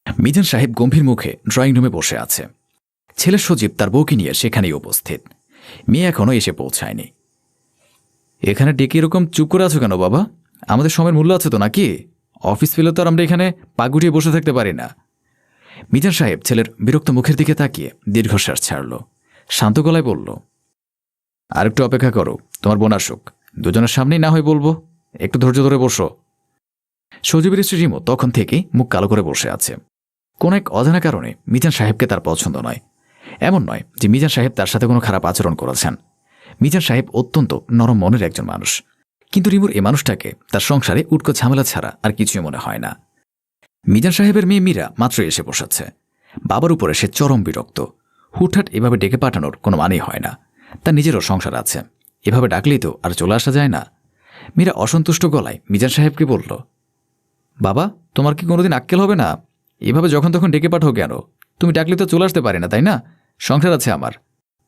মিজান সাহেব গম্ভীর মুখে ড্রয়িং রুমে বসে আছে। ছেলে সজীব তার বউকে নিয়ে সেখানেই উপস্থিত। মেয়ে এখনও এসে পৌঁছায়নি। এখানে ডেকে এরকম চুপ করে আছো কেন বাবা? আমাদের সময়ের মূল্য আছে তো নাকি? অফিস পেলে তো আর আমরা এখানে পা গুটিয়ে বসে থাকতে পারি না। মিজান সাহেব ছেলের বিরক্ত মুখের দিকে তাকিয়ে দীর্ঘশ্বাস ছাড়ল। শান্ত গলায় বলল, আর একটু অপেক্ষা করো, তোমার বোন আসুক। দুজনের সামনেই না হয় বলবো, একটু ধৈর্য ধরে বসো। সজীবের স্ত্রী রিমো তখন থেকেই মুখ কালো করে বসে আছে। কোন এক অজানা কারণে মিজান সাহেবকে তার পছন্দ নয়। এমন নয় যে মিজান সাহেব তার সাথে কোনো খারাপ আচরণ করেছেন। মিজান সাহেব অত্যন্ত নরম মনের একজন মানুষ, কিন্তু রিমুর এ মানুষটাকে তার সংসারে উটকো ঝামেলা ছাড়া আর কিছুই মনে হয় না। মিজান সাহেবের মেয়ে মীরা মাত্র এসে বসেছে। বাবার উপরে সে চরম বিরক্ত। হুটহাট এভাবে ডেকে পাঠানোর কোনো মানেই হয় না। তার নিজেরও সংসার আছে, এভাবে ডাকলেই তো আর চলে আসা যায় না। মীরা অসন্তুষ্ট গলায় মিজান সাহেবকে বলল, বাবা, তোমার কি কোনোদিন আক্কেল হবে না? এভাবে যখন তখন ডেকে পাঠাও কেন? তুমি ডাকলে তো চলে আসতে পারি না, তাই না? সংসার আছে আমার।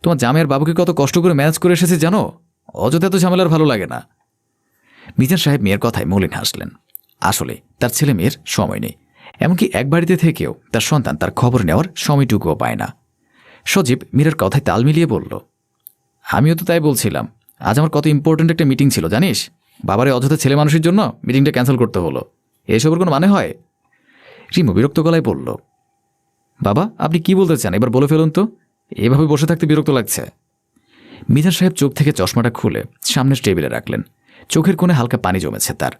তোমার জামাইয়ের বাবুকে কত কষ্ট করে ম্যানেজ করে এসেছে জানো? অযথা তো ঝামেলার ভালো লাগে না। মিজান সাহেব মেয়ের কথায় মলিন হাসলেন। আসলে তার ছেলে মেয়ের সময় নেই, এমনকি এক বাড়িতে থেকেও তার সন্তান তার খবর নেওয়ার সময়টুকুও পায় না। সজীব মীরার কথায় তাল মিলিয়ে বলল, আমিও তো তাই বলছিলাম। আজ আমার কত ইম্পর্ট্যান্ট একটা মিটিং ছিল জানিস? বাবারে অযথা ছেলে মানুষের জন্য মিটিংটা ক্যান্সেল করতে হলো। এসবের কোনো মানে হয়? রিমু বিরক্ত গলায় বলল, বাবা, আপনি কি বলতে চান এবার বলে ফেলুন তো। এভাবে বসে থাকতে বিরক্ত লাগছে। মিজান সাহেব চোখ থেকে চশমাটা খুলে সামনের টেবিলে রাখলেন। চোখের কোণে হালকা পানি জমেছে তার।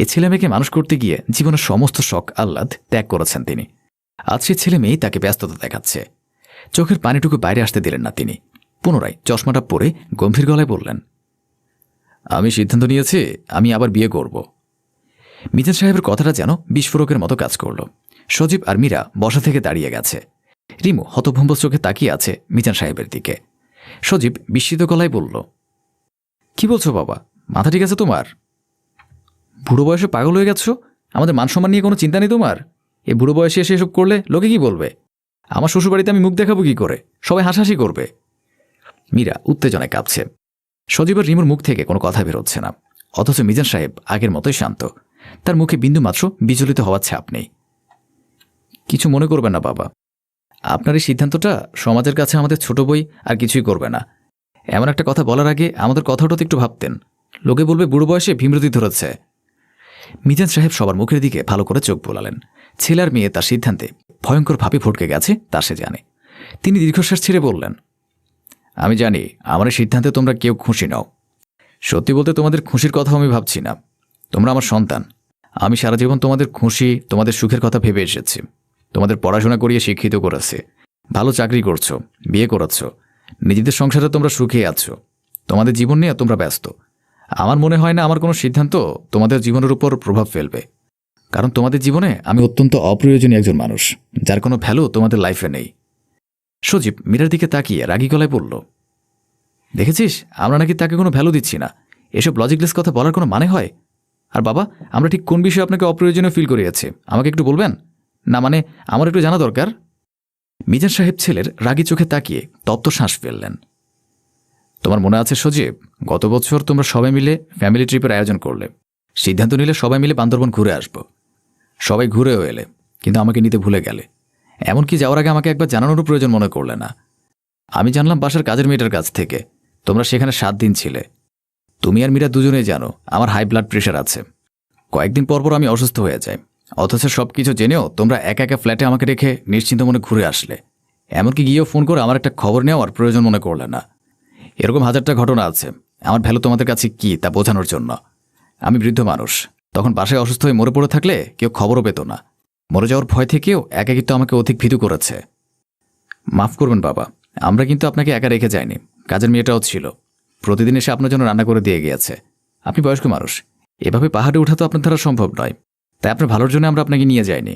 এ ছেলে মেয়েকে মানুষ করতে গিয়ে জীবনের সমস্ত শখ আহ্লাদ ত্যাগ করেছেন তিনি। আজ সে ছেলে মেয়েই তাকে ব্যস্ততা দেখাচ্ছে। চোখের পানিটুকু বাইরে আসতে দিলেন না তিনি। পুনরায় চশমাটা পরে গম্ভীর গলায় বললেন, আমি সিদ্ধান্ত নিয়েছি, আমি আবার বিয়ে করব। মিজান সাহেবের কথাটা যেন বিস্ফোরকের মতো কাজ করল। সজীব আর মীরা বসা থেকে দাঁড়িয়ে গেছে। রিমু হতভম্ব চোখে তাকিয়ে আছে মিজান সাহেবের দিকে। সজীব বিস্মিত গলায় বলল, কি বলছো বাবা? মাথা ঠিক আছে তোমার? বুড়ো বয়সে পাগল হয়ে গেছো? আমাদের মান সম্মান নিয়ে কোনো চিন্তা নেই তোমার? এই বুড়ো বয়সে এসে এসব করলে লোকে কি বলবে? আমার শ্বশুরবাড়িতে আমি মুখ দেখাবো কি করে? সবাই হাসাহাসি করবে। মীরা উত্তেজনায় কাঁপছে। সজীবের রিমুর মুখ থেকে কোনো কথা বেরোচ্ছে না, অথচ মিজান সাহেব আগের মতোই শান্ত। তার মুখে বিন্দুমাত্র বিচলিত হওয়ার ছাপ নেই। কিছু মনে করবেন না বাবা, আপনার এই সিদ্ধান্তটা সমাজের কাছে আমাদের ছোট বই আর কিছুই করবে না। এমন একটা কথা বলার আগে আমাদের কথাটা তো একটু ভাবতেন। লোকে বলবে বুড়ো বয়সে ভীমরতি ধরেছে। মিজান সাহেব সবার মুখের দিকে ভালো করে চোখ বোলালেন। ছেলে আর মেয়ে তার সিদ্ধান্তে ভয়ঙ্করভাবে ভটকে গেছে তা সে জানে। তিনি দীর্ঘশ্বাস ছেড়ে বললেন, আমি জানি আমার এই সিদ্ধান্তে তোমরা কেউ খুশি নও। সত্যি বলতে তোমাদের খুশির কথা আমি ভাবছি না। তোমরা আমার সন্তান। আমি সারা জীবন তোমাদের খুশি, তোমাদের সুখের কথা ভেবে এসেছি। তোমাদের পড়াশোনা করিয়ে শিক্ষিত করেছে, ভালো চাকরি করছো, বিয়ে করাচ্ছ, নিজেদের সংসারে তোমরা সুখে আছো। তোমাদের জীবন নিয়ে তোমরা ব্যস্ত। আমার মনে হয় না আমার কোনো সিদ্ধান্ত তোমাদের জীবনের উপর প্রভাব ফেলবে, কারণ তোমাদের জীবনে আমি অত্যন্ত অপ্রয়োজনীয় একজন মানুষ, যার কোনো ভ্যালু তোমাদের লাইফে নেই। সজীব মীরার দিকে তাকিয়ে রাগী গলায় বলল, দেখেছিস, আমরা নাকি তাকে কোনো ভ্যালু দিচ্ছি না। এসব লজিকলেস কথা বলার কোনো মানে হয়? আর বাবা, আমরা ঠিক কোন বিষয়ে আপনাকে অপ্রয়োজনীয় ফিল করিয়েছি আমাকে একটু বলবেন? না মানে আমার একটু জানা দরকার। মিজান সাহেব ছেলের রাগী চোখে তাকিয়ে তপ্ত শ্বাস ফেললেন। তোমার মনে আছে সজীব, গত বছর তোমরা সবাই মিলে ফ্যামিলি ট্রিপের আয়োজন করলে। সিদ্ধান্ত নিলে সবাই মিলে বান্দরবন ঘুরে আসব। সবাই ঘুরেও এলে, কিন্তু আমাকে নিতে ভুলে গেলে। এমনকি যাওয়ার আগে আমাকে একবার জানানোরও প্রয়োজন মনে করলে না। আমি জানলাম বাসার কাজের মেয়েটার কাছ থেকে। তোমরা সেখানে 7 দিন ছিলে। তুমি আর মীরা দুজনেই জানো আমার হাই ব্লাড প্রেশার আছে। কয়েকদিন পরপর আমি অসুস্থ হয়ে যাই, অথচ সব কিছু জেনেও তোমরা একা একা ফ্ল্যাটে আমাকে রেখে নিশ্চিন্ত মনে ঘুরে আসলে। এমনকি গিয়েও ফোন করে আমার একটা খবর নেওয়ার প্রয়োজন মনে করলে না। এরকম হাজারটা ঘটনা আছে। আমার ভ্যালু তোমাদের কাছে কি তা বোঝানোর জন্য। আমি বৃদ্ধ মানুষ, তখন বাসায় অসুস্থ হয়ে মরে পড়ে থাকলে কেউ খবরও পেত না। মরে যাওয়ার ভয় থেকেও একাকিত্ব আমাকে অধিক ভীতু করেছে। মাফ করবেন বাবা, আমরা কিন্তু আপনাকে একা রেখে যাইনি। কাজের মেয়েটাও ছিল, প্রতিদিন এসে আপনার জন্য রান্না করে দিয়ে গিয়েছে। আপনি বয়স্ক মানুষ, এভাবে পাহাড়ে ওঠা তো আপনার দ্বারা সম্ভব নয়, তাই আপনার ভালোর জন্য আমরা আপনাকে নিয়ে যাইনি।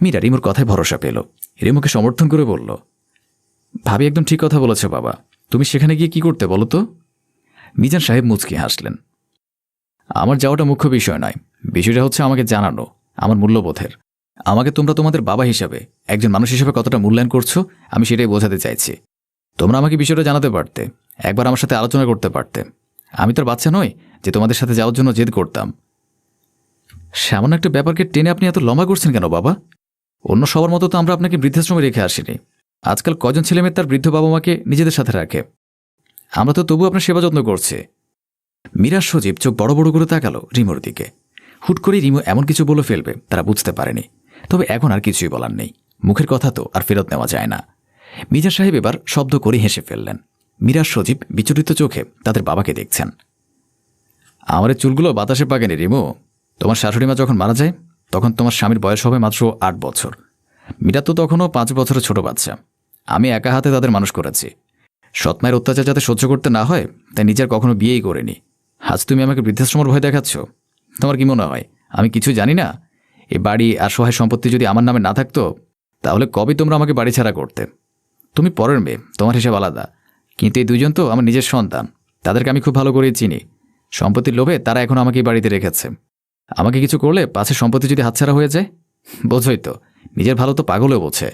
মীরা রিমুর কথায় ভরসা পেল। রিমুকে সমর্থন করে বলল, ভাবি একদম ঠিক কথা বলেছে বাবা। তুমি সেখানে গিয়ে কি করতে বলো তো? মিজান সাহেব মুচকি হাসলেন। আমার যাওয়াটা মুখ্য বিষয় নয়, বিষয়টা হচ্ছে আমাকে জানানো আমার মূল্যবোধের। আমাকে তোমরা তোমাদের বাবা হিসাবে, একজন মানুষ হিসেবে কতটা মূল্যায়ন করছো আমি সেটাই বোঝাতে চাইছি। তোমরা আমাকে বিষয়টা জানাতে পারতে, একবার আমার সাথে আলোচনা করতে পারতে। আমি তোর বাচ্চা নই যে তোমাদের সাথে যাওয়ার জন্য জেদ করতাম। সামান্য একটা ব্যাপারকে টেনে আপনি এত লম্বা করছেন কেন বাবা? অন্য সবার মতো তো আমরা আপনাকে বৃদ্ধাশ্রমে রেখে আসিনি। আজকাল কজন ছেলেমেয়ে তার বৃদ্ধ বাবা মাকে নিজেদের সাথে রাখে। আমরা তো তবু আপনার সেবা যত্ন করছি। মীরা সজীব চোখ বড় বড় করে তাকালো রিমোর দিকে। হুট করে রিমো এমন কিছু বলে ফেলবে তারা বুঝতে পারেনি। তবে এখন আর কিছুই বলার নেই। মুখের কথা তো আর ফেরত নেওয়া যায় না। মিজান সাহেব এবার শব্দ করে হেসে ফেললেন। মীরা সজীব বিচলিত চোখে তাদের বাবাকে দেখছেন। আমার এই চুলগুলো বাতাসে পাকেনি রিমো। তোমার শাশুড়িমা যখন মারা যায় তখন তোমার স্বামীর বয়স হবে মাত্র 8 বছর। মীরা তো তখনও 5 বছরের ছোট বাচ্চা। আমি একা হাতে তাদের মানুষ করেছি। সৎমায়ের অত্যাচার যাতে সহ্য করতে না হয় তাই নিজের কখনো বিয়েই করিনি। আজ তুমি আমাকে বৃদ্ধাশ্রমের ভয় দেখাচ্ছ। তোমার কি মনে হয় আমি কিছু জানি না? এই বাড়ি আর সহায় সম্পত্তি যদি আমার নামে না থাকতো তাহলে কবে তোমরা আমাকে বাড়ি ছাড়া করতে? তুমি পরের মেয়ে, তোমার হিসাব আলাদা, কিন্তু এই দুজন তো আমার নিজের সন্তান। তাদেরকে আমি খুব ভালো করেই চিনি। সম্পত্তির লোভে তারা এখন আমাকে এই বাড়িতে রেখেছে। আমাকে কিছু করলে পাছে সম্পত্তি যদি হাতছাড়া হয়ে যায়। বোঝোই তো, নিজের ভালো তো পাগলেও বোঝে।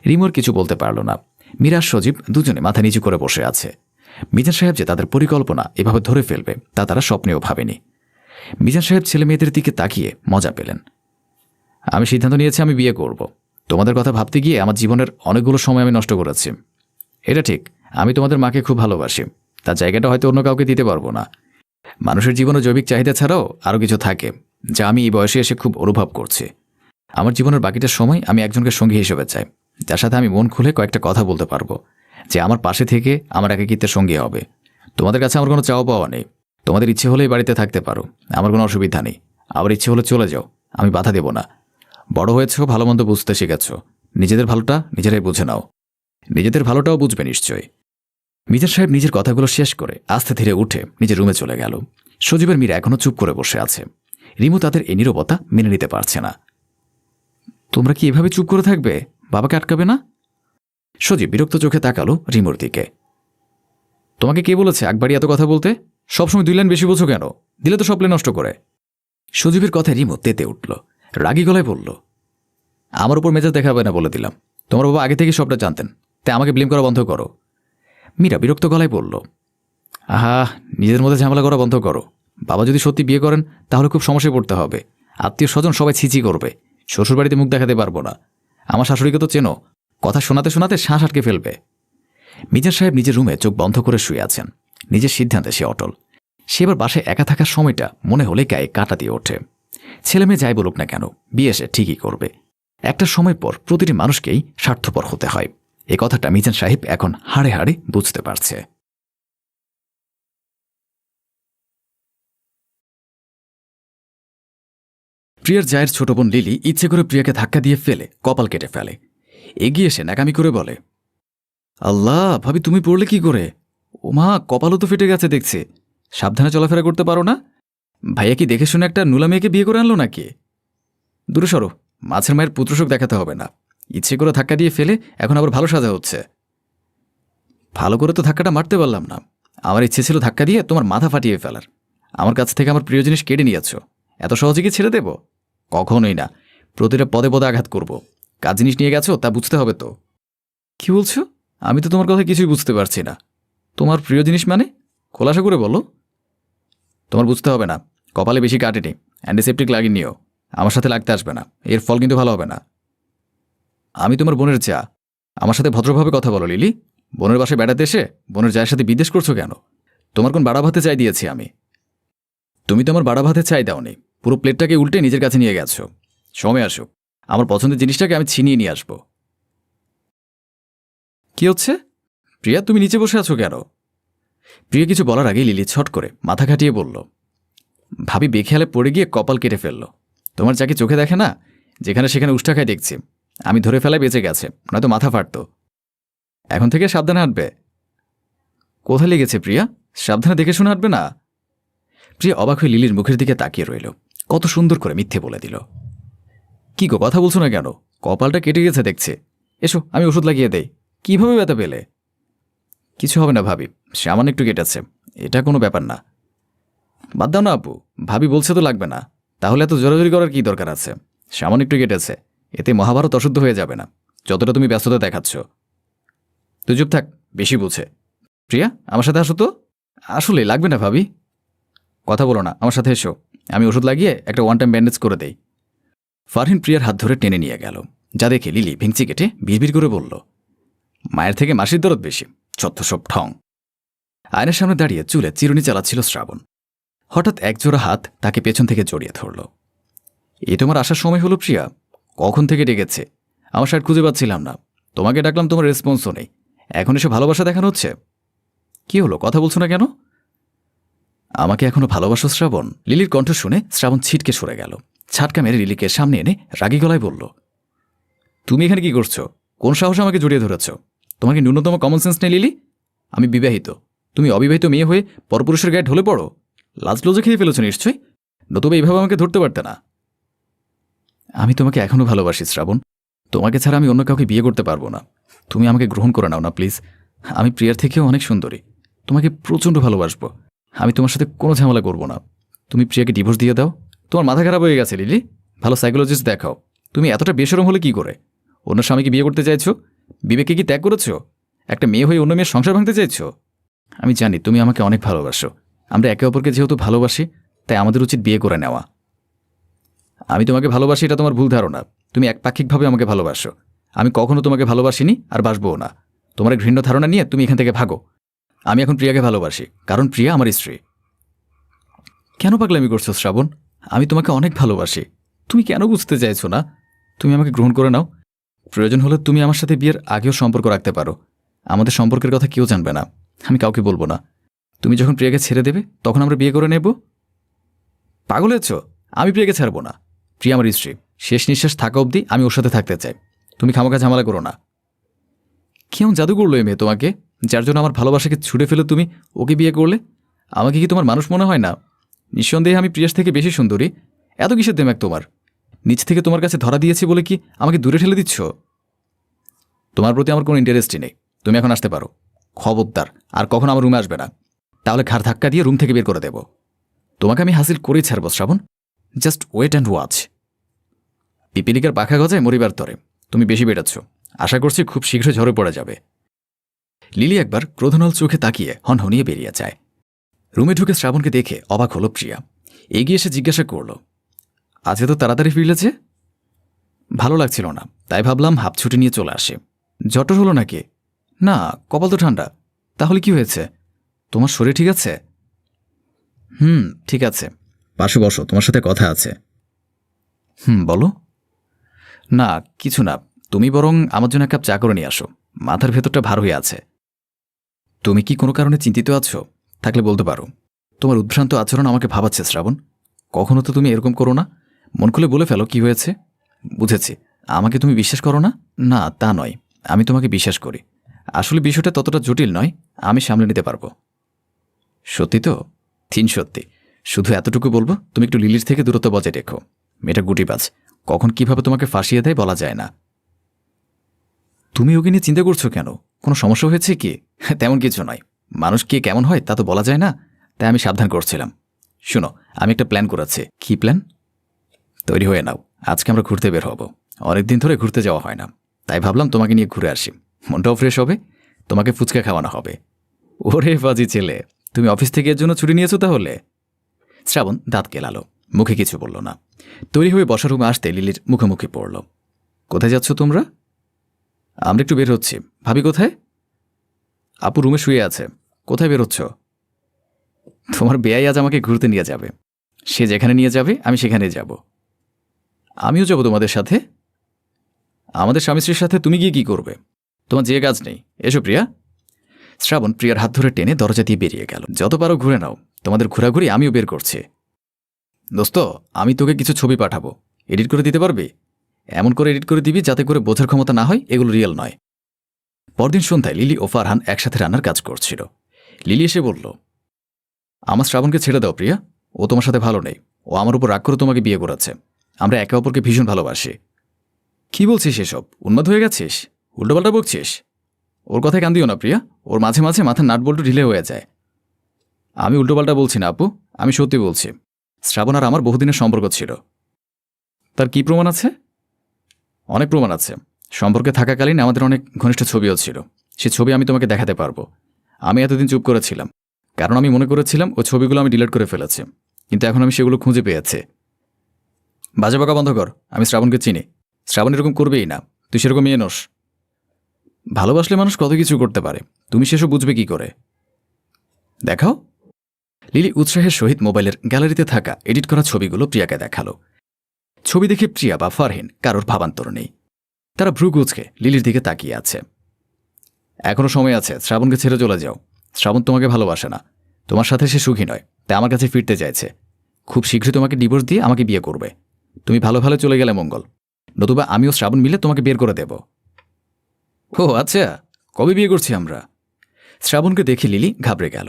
রিমোর কিছু বলতে পারল না। মীরা সজীব দুজনে মাথা নিচু করে বসে আছে। মিজান সাহেব যে তাদের পরিকল্পনা এভাবে ধরে ফেলবে তা তারা স্বপ্নেও ভাবেনি। মিজান সাহেব ছেলে মেয়েদের দিকে তাকিয়ে মজা পেলেন। আমি সিদ্ধান্ত নিয়েছি আমি বিয়ে করব। তোমাদের কথা ভাবতে গিয়ে আমার জীবনের অনেকগুলো সময় আমি নষ্ট করেছি। এটা ঠিক, আমি তোমাদের মাকে খুব ভালোবাসি। তার জায়গাটা হয়তো অন্য কাউকে দিতে পারবো না। মানুষের জীবনে জৈবিক চাহিদা ছাড়াও আরও কিছু থাকে যা আমি এই বয়সে এসে খুব অনুভব করছি। আমার জীবনের বাকিটা সময় আমি একজনকে সঙ্গী হিসেবে চাই, যার সাথে আমি মন খুলে কয়েকটা কথা বলতে পারবো, যে আমার পাশে থেকে আমার একাকিত্বের সঙ্গী হবে। তোমাদের কাছে আমার কোনো চাওয়া পাওয়া নেই। তোমাদের ইচ্ছে হলেই বাড়িতে থাকতে পারো, আমার কোনো অসুবিধা নেই। আবার ইচ্ছে হলে চলে যাও, আমি বাধা দেব না। বড় হয়েছ, ভালো মন্দ বুঝতে শিখেছ, নিজেদের ভালোটা নিজেরাই বুঝে নাও। নিজেদের ভালোটাও বুঝবে নিশ্চয়ই। মিজান সাহেব নিজের কথাগুলো শেষ করে আস্তে ধীরে উঠে নিজের রুমে চলে গেল। সজীবের মীরা এখনও চুপ করে বসে আছে। রিমু তাদের এই নীরবতা মেনে নিতে পারছে না। তোমরা কি এভাবে চুপ করে থাকবে? বাবাকে আটকাবে না? সজীব বিরক্ত চোখে তাকালো রিমুর দিকে। তোমাকে কে বলেছে একবারই এত কথা বলতে? সবসময় 2 লাইন বেশি বলছো কেন? দিলে তো সব লাইন নষ্ট করে। সজীবের কথায় রিমু তেতে উঠল, রাগী গলায় বলল, আমার উপর মেজাজ দেখাবে না বলে দিলাম। তোমার বাবা আগে থেকে সবটা জানতেন, তাই আমাকে ব্লেম করা বন্ধ করো। মীরা বিরক্ত গলায় বলল, আহা, নিজেদের মধ্যে ঝামেলা করা বন্ধ করো। বাবা যদি সত্যি বিয়ে করেন তাহলে খুব সমস্যায় পড়তে হবে। আত্মীয় স্বজন সবাই ছিচি করবে। শ্বশুরবাড়িতে মুখ দেখাতে পারবো না। আমার শাশুড়িকে তো চেনো, কথা শোনাতে শোনাতে শ্বাস আটকে ফেলবে। মিজান সাহেব নিজের রুমে চোখ বন্ধ করে শুয়ে আছেন। নিজের সিদ্ধান্তে সে অটল। সে এবার বাসায় একা থাকার সময়টা মনে হলে গায়ে কাঁটা দিয়ে ওঠে। ছেলে মেয়ে যাই বলুক না কেন, বিয়ে সে ঠিকই করবে। একটা সময় পর প্রতিটি মানুষকেই স্বার্থপর হতে হয়। এ কথাটা মিজান সাহেব এখন হাড়ে হাড়ে বুঝতে পারছে। প্রিয়ার জায়ের ছোট বোন লিলি ইচ্ছে করে প্রিয়াকে ধাক্কা দিয়ে ফেলে কপাল কেটে ফেলে। এগিয়ে এসে নাকামি করে বলে, আল্লাহ ভাবি, তুমি পড়লে কি করে? ও মা, কপালও তো ফেটে গেছে দেখছি। সাবধানে চলাফেরা করতে পারো না? ভাইয়া কি দেখে শুনে একটা নুলা মেয়েকে বিয়ে করে আনলো নাকি? দূরে সরো, মাছের মায়ের পুত্রশোক দেখাতে হবে না। ইচ্ছে করে ধাক্কা দিয়ে ফেলে এখন আবার ভালো সাজা হচ্ছে। ভালো করে তো ধাক্কাটা মারতে পারলাম না। আমার ইচ্ছে ছিল ধাক্কা দিয়ে তোমার মাথা ফাটিয়ে ফেলার। আমার কাছ থেকে আমার প্রিয় জিনিস কেড়ে নিয়েছ, এত সহজে কি ছেড়ে দেব? কখনোই না। প্রতিটা পদে পদে আঘাত করব। কাজ জিনিস নিয়ে গেছো তা বুঝতে হবে তো। কি বলছো? আমি তো তোমার কথা কিছুই বুঝতে পারছি না। তোমার প্রিয় জিনিস মানে? খোলাসা করে বলো। তোমার বুঝতে হবে না। কপালে বেশি কাটেনি, অ্যান্টিসেপটিক লাগিয়ে নিও। আমার সাথে লাগতে আসবে না, এর ফল কিন্তু ভালো হবে না। আমি তোমার বোনের যা, আমার সাথে ভদ্রভাবে কথা বলো লিলি। বোনের বাসায় বেড়াতে এসে বোনের জায়ের সাথে বিদ্বেষ করছো কেন? তোমার কোন বাড়া ভাতে চাই দিয়েছি আমি? তুমি তো আমার বাড়া ভাতে চাই দাওনি, পুরো প্লেটটাকে উল্টে নিজের কাছে নিয়ে গেছো। সময় আসুক, আমার পছন্দের জিনিসটাকে আমি ছিনিয়ে নিয়ে আসবো। কি হচ্ছে? প্রিয়া, তুমি নিচে বসে আছো কেন? প্রিয়া কিছু বলার আগেই লিলি ছট করে মাথা খাটিয়ে বলল, ভাবি বেখেয়ালে পড়ে গিয়ে কপাল কেটে ফেলল। তোমার যাকে চোখে দেখে না, যেখানে সেখানে উষ্টা খায় দেখছি। আমি ধরে ফেলায় বেঁচে গেছে, নয়তো মাথা ফাটত। এখন থেকে সাবধানে হাঁটবে। কোথায় লেগেছে প্রিয়া? সাবধানে দেখে শুনে হাঁটবে না? প্রিয়া অবাক হয়ে লিলির মুখের দিকে তাকিয়ে রইল। কত সুন্দর করে মিথ্যে বলে দিল। কি গো, কথা বলছো না কেন? কপালটা কেটে গেছে দেখছে। এসো, আমি ওষুধ লাগিয়ে দেই। কিভাবে ব্যথা পেলে? কিছু হবে না ভাবি, সামান্য একটু কেটেছে, এটা কোনো ব্যাপার না। বাদ দাও না আপু, ভাবি বলছে তো লাগবে না, তাহলে এত জোরাজোরি করার কি দরকার আছে? সামান্য একটু কেটেছে, এতে মহাভারত অশুদ্ধ হয়ে যাবে না, যতটা তুমি ব্যস্ততা দেখাচ্ছ। তুই চুপ থাক, বেশি বুঝে। প্রিয়া, আমার সাথে আসো তো। আসলে লাগবে না ভাবি। কথা বলো না, আমার সাথে এসো। আমি ওষুধ লাগিয়ে একটা ওয়ান টাইম ব্যান্ডেজ করে দেই। ফারহিন প্রিয়ার হাত ধরে টেনে নিয়ে গেল, যা দেখে লিলি ভেঙচি কেটে বিড়বিড় করে বলল, মায়ের থেকে মাসির দরদ বেশি, যত সব ঠং। আয়নার সামনে দাঁড়িয়ে চুলে চিরুনি চালাচ্ছিল শ্রাবণ। হঠাৎ একজোড়া হাত তাকে পেছন থেকে জড়িয়ে ধরল। এ তোমার আসার সময় হলো প্রিয়া? কখন থেকে ডেকেছে? আমার শার্ট খুঁজে পাচ্ছিলাম না, তোমাকে ডাকলাম, তোমার রেসপন্সও নেই, এখন এসে ভালোবাসা দেখানো হচ্ছে? কি হলো, কথা বলছো না কেন? আমাকে এখনো ভালোবাসো শ্রাবণ? লিলির কণ্ঠ শুনে শ্রাবণ ছিটকে সরে গেল, ছাটকা মেরে লিলিকে সামনে এনে রাগী গলায় বলল, তুমি এখানে কি করছো? কোন সাহসে আমাকে জড়িয়ে ধরেছ? তোমাকে ন্যূনতম কমন সেন্স নেই লিলি? আমি বিবাহিত, তুমি অবিবাহিত মেয়ে হয়ে পরপুরুষের গায়ে ঢলে পড়ো। লাজ লজে খেয়ে ফেলেছ নিশ্চয়ই, নতুবা এইভাবে আমাকে ধরতে পারতে না। আমি তোমাকে এখনো ভালোবাসি শ্রাবণ, তোমাকে ছাড়া আমি অন্য কাউকে বিয়ে করতে পারবো না। তুমি আমাকে গ্রহণ করে নাও না প্লিজ। আমি প্রিয়ার থেকেও অনেক সুন্দরী, তোমাকে প্রচণ্ড ভালোবাসবো। আমি তোমার সাথে কোনো ঝামেলা করব না। তুমি প্রিয়াকে ডিভোর্স দিয়ে দাও। তোমার মাথা খারাপ হয়ে গেছে লিলি, ভালো সাইকোলজিস্ট দেখাও। তুমি এতটা বেশরম হলে কি করে? অন্য স্বামীকে বিয়ে করতে চাইছো? বিবেকে কি ত্যাগ করেছো? একটা মেয়ে হয়ে অন্য মেয়ের সংসার ভাঙতে চাইছো? আমি জানি তুমি আমাকে অনেক ভালোবাসো, আমরা একে অপরকে যেহেতু ভালোবাসি তাই আমাদের উচিত বিয়ে করে নেওয়া। আমি তোমাকে ভালোবাসি এটা তোমার ভুল ধারণা, তুমি একপাক্ষিকভাবে আমাকে ভালোবাসো। আমি কখনো তোমাকে ভালোবাসিনি আর বাসবও না। তোমার ঘৃণ্য ধারণা নিয়ে তুমি এখান থেকে ভাগো। আমি এখন প্রিয়াকে ভালোবাসি, কারণ প্রিয়া আমার স্ত্রী। কেন পাগলামি করছো শ্রাবণ? আমি তোমাকে অনেক ভালোবাসি, তুমি কেন বুঝতে চাইছো না? তুমি আমাকে গ্রহণ করে নাও। প্রয়োজন হলে তুমি আমার সাথে বিয়ের আগেও সম্পর্ক রাখতে পারো, আমাদের সম্পর্কের কথা কেউ জানবে না, আমি কাউকে বলবো না। তুমি যখন প্রিয়াকে ছেড়ে দেবে তখন আমরা বিয়ে করে নেব। পাগল হয়েছ? আমি প্রিয়াকে ছাড়বো না, প্রিয়া আমার স্ত্রী, শেষ নিঃশ্বাস থাকা অবধি আমি ওর সাথে থাকতে চাই। তুমি খামাখা ঝামেলা করো না। কেমন জাদু করলো এই মেয়ে তোমাকে, যার জন্য আমার ভালোবাসাকে ছুড়ে ফেলে তুমি ওকে বিয়ে করলে? আমাকে কি তোমার মানুষ মনে হয় না? নিঃসন্দেহে আমি প্রিয়াস থেকে বেশি সুন্দরী, এত কিসের দেমাক তোমার? নিচ থেকে তোমার কাছে ধরা দিয়েছি বলে কি আমাকে দূরে ঠেলে দিচ্ছ? তোমার প্রতি আমার কোনো ইন্টারেস্টই নেই, তুমি এখন আসতে পারো। খবরদার আর কখন আমার রুমে আসবে না, তাহলে ঘাড় ধাক্কা দিয়ে রুম থেকে বের করে দেব। তোমাকে আমি হাসিল করেই ছাড়ব শ্রাবণ, জাস্ট ওয়েট অ্যান্ড ওয়াচ। পিপিলিকার পাখা গজায় মরিবার তরে, তুমি বেশি বেড়াচ্ছ, আশা করছি খুব শীঘ্রই ঝরে পড়ে যাবে। লিলি একবার ক্রোধনল চোখে তাকিয়ে হনহনিয়ে বেরিয়ে যায়। রুমে ঢুকে শ্রাবণকে দেখে অবাক হলো প্রিয়া, এগিয়ে এসে জিজ্ঞাসা করল, আজকে তো তাড়াতাড়ি ফিরলেছে? ভালো লাগছিল না, তাই ভাবলাম হাফ ছুটি নিয়ে চলে আসে। জটর হলো নাকি? না, কপাল তো ঠান্ডা। তাহলে কি হয়েছে? তোমার শরীর ঠিক আছে? ঠিক আছে। পাশে বসো, তোমার সাথে কথা আছে। বলো। না কিছু না, তুমি বরং আমার জন্য এক কাপ চা করে নিয়ে আসো, মাথার ভেতরটা ভার হয়ে আছে। তুমি কি কোনো কারণে চিন্তিত আছো? থাকলে বলতে পারো। তোমার উদ্ভ্রান্ত আচরণ আমাকে ভাবাচ্ছে শ্রাবণ, কখনো তো তুমি এরকম করো না। মন খুলে বলে ফেলো কি হয়েছে। বুঝেছি, আমাকে তুমি বিশ্বাস করো না। না তা নয়, আমি তোমাকে বিশ্বাস করি। আসলে বিষয়টা ততটা জটিল নয়, আমি সামলে নিতে পারবো। সত্যি তো? সত্যি। শুধু এতটুকু বলবো, তুমি একটু লিলির থেকে দূরত্ব বজায় রেখো। মেয়েটা গুটিবাজ, কখন কিভাবে তোমাকে ফাঁসিয়ে দেয় বলা যায় না। তুমি ওকে নিয়ে চিন্তা করছো কেন? কোনো সমস্যা হয়েছে কি? তেমন কিছু নয়, মানুষ কে কেমন হয় তা তো বলা যায় না, তাই আমি সাবধান করছিলাম। শুনো, আমি একটা প্ল্যান করেছি। কি প্ল্যান? তৈরি হয়ে নাও, আজকে আমরা ঘুরতে বের হব। অনেকদিন ধরে ঘুরতে যাওয়া হয় না, তাই ভাবলাম তোমাকে নিয়ে ঘুরে আসি, মনটাও ফ্রেশ হবে, তোমাকে ফুচকা খাওয়ানো হবে। ওরে বাজি ছেলে, তুমি অফিস থেকে এর জন্য ছুটি নিয়েছো তাহলে? শ্রাবণ দাঁত কেলালো, মুখে কিছু বলল না। তৈরি হয়ে বসার রুমে আসতে লিলির মুখোমুখি পড়ল। কোথায় যাচ্ছ তোমরা? আমরা একটু বের হচ্ছি। ভাবি কোথায়? আপু রুমে শুয়ে আছে। কোথায় বেরোচ্ছ? তোমার বেয়াই আজ আমাকে ঘুরতে নিয়ে যাবে, সে যেখানে নিয়ে যাবে আমি সেখানে যাব। আমিও যাব তোমাদের সাথে। আমাদের স্বামী স্ত্রীর সাথে তুমি গিয়ে কি করবে? তোমার যে কাজ নেই, এসো প্রিয়া। শ্রাবণ প্রিয়ার হাত ধরে টেনে দরজা দিয়ে বেরিয়ে গেল। যত পারো ঘুরে নাও, তোমাদের ঘোরাঘুরি আমিও বের করছি। দোস্ত, আমি তোকে কিছু ছবি পাঠাবো, এডিট করে দিতে পারবি? এমন করে এডিট করে দিবি যাতে করে বোঝার ক্ষমতা না হয় এগুলো রিয়েল নয়। পরদিন সন্ধ্যায় লিলি ও ফারহান একসাথে রান্নার কাজ করছিল। লিলি এসে বলল, আমার শ্রাবণকে ছেড়ে দাও প্রিয়া, ও তোমার সাথে ভালো নেই, ও আমার উপর রাগ করে তোমাকে বিয়ে করাচ্ছে। আমরা একে অপরকে ভীষণ ভালোবাসি। কি বলছিস এসব? উন্মাদ হয়ে গেছিস? উল্টোপাল্টা বকছিস? ওর কথায় কান দিও না প্রিয়া, ওর মাঝে মাঝে মাথার নাটবল্টু ঢিলে হয়ে যায়। আমি উল্টোপাল্টা বলছি না আপু, আমি সত্যি বলছি। শ্রাবণ আর আমার বহুদিনের সম্পর্ক ছিল। তার কি প্রমাণ আছে? অনেক প্রমাণ আছে। সম্পর্কে থাকাকালীন আমাদের অনেক ঘনিষ্ঠ ছবিও ছিল, সে ছবি আমি তোমাকে দেখাতে পারবো। আমি এতদিন চুপ করেছিলাম, কারণ আমি মনে করেছিলাম ওই ছবিগুলো আমি ডিলিট করে ফেলেছি, কিন্তু এখন আমি সেগুলো খুঁজে পেয়েছি। বাজে বকা বন্ধ কর, আমি শ্রাবণকে চিনি। শ্রাবণ এরকম করবেই না, তুই সেরকম মেয়ে নোস। ভালোবাসলে মানুষ কত কিছু করতে পারে, তুমি সেসব বুঝবে কি করে? দেখাও। লিলি উৎসাহের সহিত মোবাইলের গ্যালারিতে থাকা এডিট করা ছবিগুলো প্রিয়াকে দেখালো। ছবি দেখে প্রিয়া বা ফারহিন কারোর ভাবান্তর নেই। তারা ভ্রু কুঁচকে লিলির দিকে তাকিয়ে আছে। এখনো সময় আছে, শ্রাবণকে ছেড়ে চলে যাও। শ্রাবণ তোমাকে ভালোবাসে না, তোমার সাথে সে সুখী নয়, তাই আমার কাছে ফিরতে চাইছে। খুব শীঘ্রই তোমাকে ডিভোর্স দিয়ে আমাকে বিয়ে করবে। তুমি ভালো ভালো চলে গেলে মঙ্গল, নতুবা আমিও শ্রাবণ মিলে তোমাকে বের করে দেব। ও আচ্ছা, কবে বিয়ে করছি আমরা? শ্রাবণকে দেখে লিলি ঘাবড়ে গেল।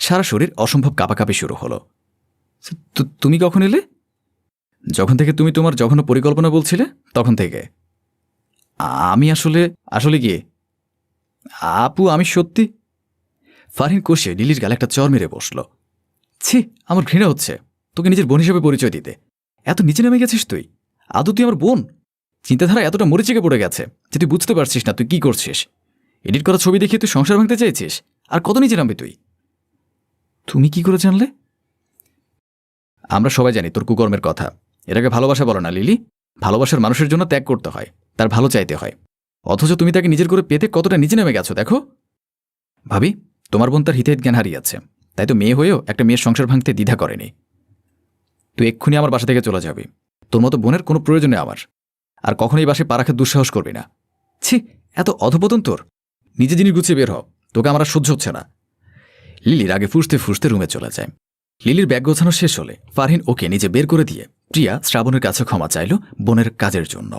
সারা শরীর অসম্ভব কাঁপাকাঁপি শুরু হলো। তুমি কখন এলে? যখন থেকে তুমি তোমার জঘন্য পরিকল্পনা বলছিলে তখন থেকে। আমি আসলে আসলে কি আপু, আমি সত্যি। ফারহিন কষে লিলির গালে একটা চর মেরে বসল। ছি, আমার ঘৃণা হচ্ছে তোকে নিজের বোন হিসেবে পরিচয় দিতে। এত নিচে নেমে গেছিস তুই। আদৌ তুই আমার বোন? চিন্তাধারা এতটা মরিচিকে পড়ে গেছে যে তুই বুঝতে পারছিস না তুই কি করছিস। এডিট করা ছবি দেখিয়ে তুই সংসার ভাঙতে চাইছিস, আর কত নিচে নামবি তুই? তুমি কি করে জানলে? আমরা সবাই জানি তোর কুকর্মের কথা। এটাকে ভালোবাসা বলো না লিলি। ভালোবাসার মানুষের জন্য ত্যাগ করতে হয়, তার ভালো চাইতে হয়। অথচ তুমি তাকে নিজের করে পেতে কতটা নিচে নেমে গেছো দেখো। ভাবি, তোমার বোন তার হিতাহিত জ্ঞান হারিয়েছে, তাই তো মেয়ে হয়েও একটা মেয়ের সংসার ভাঙতে দ্বিধা করেনি। তুই এক্ষুনি আমার বাসা থেকে চলে যাবি। তোর মতো বোনের কোনো প্রয়োজন নেই আমার। আর কখনোই বাসে পা রাখার দুঃসাহস করবি না। ছি, এত অধপতন তোর। নিজে জিনিস গুছিয়ে বের হ, তোকে আমার আর সহ্য হচ্ছে না। লিলির আগে ফুসতে ফুসতে রুমে চলে যায়। লিলির ব্যাগ গোছানো শেষ হলে ফারহিন ওকে নিজে বের করে দিয়ে প্রিয়া শ্রাবণের কাছে ক্ষমা চাইল বোনের কাজের জন্য।